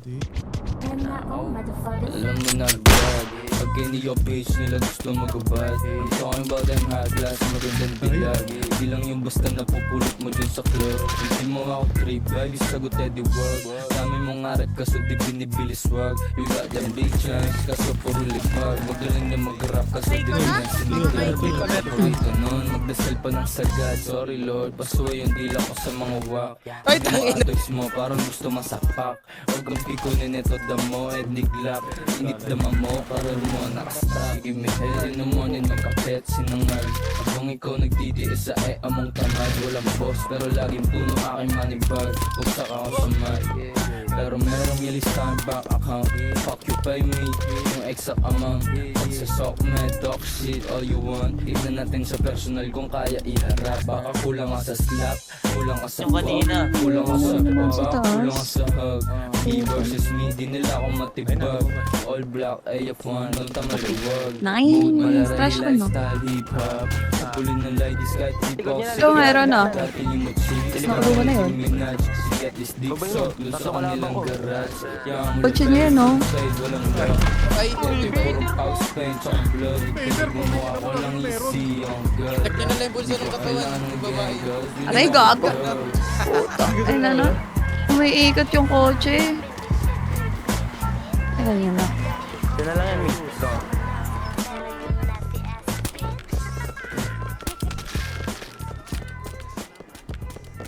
Alam mo na agad, pag iniyo page nila gusto magubad. I'm talking about them high glass, magandang bilag. Di lang yung basta napupulot mo dun sa club. Hindi mo ako trip, baby, sagot Eddie World. Dami mong arat kaso di binibili swag. You got them big chance, kaso puro libag. Magaling na mag-rap kaso di na sinigal. Paborito nun, magdasal pa ng sagad. Sorry Lord, pasuwa yung dila ko sa mga wak. Ay, tangin mo, parang gusto masapak. Huwag kang pikunin ito damo, ethnic lap. Init dama mo, para mo nakastap. Give me hell in the morning, magkapet, sinangal. Habang ikaw nagtitiis sa among tamad. Walang boss, pero laging puno aking money bag. Buksak ako sa mic, pero merong ilistahan bank account. Fuck you, pay me, yung exact amount. Pag sa sock, man, talk shit, all you want. Tignan natin sa personal kung kaya iharap. Baka kulang ka sa slap, kulang ka sa walk, kulang ka sa baba, kulang ka sa hug. He versus me, di nila ako matibag. All black, AF1, don't tamaluwag. Nice! Trash ko, no? Lifestyle, hip-hop. Kapulin ng ladies kahit hip-hop. Ito, meron, no? Nakuha na yun. Kotse niya yun, no? Ay, puro house paint, tsaka blood. Gumawa ko lang easy, ang girl. Tag niya na lang yung bulsa ng katawan ng babae. Aray, gaga. Ay, ano? Umiikot yung kotse. Ay, ganyan na. Ito na lang yan, miss.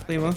Okay mo?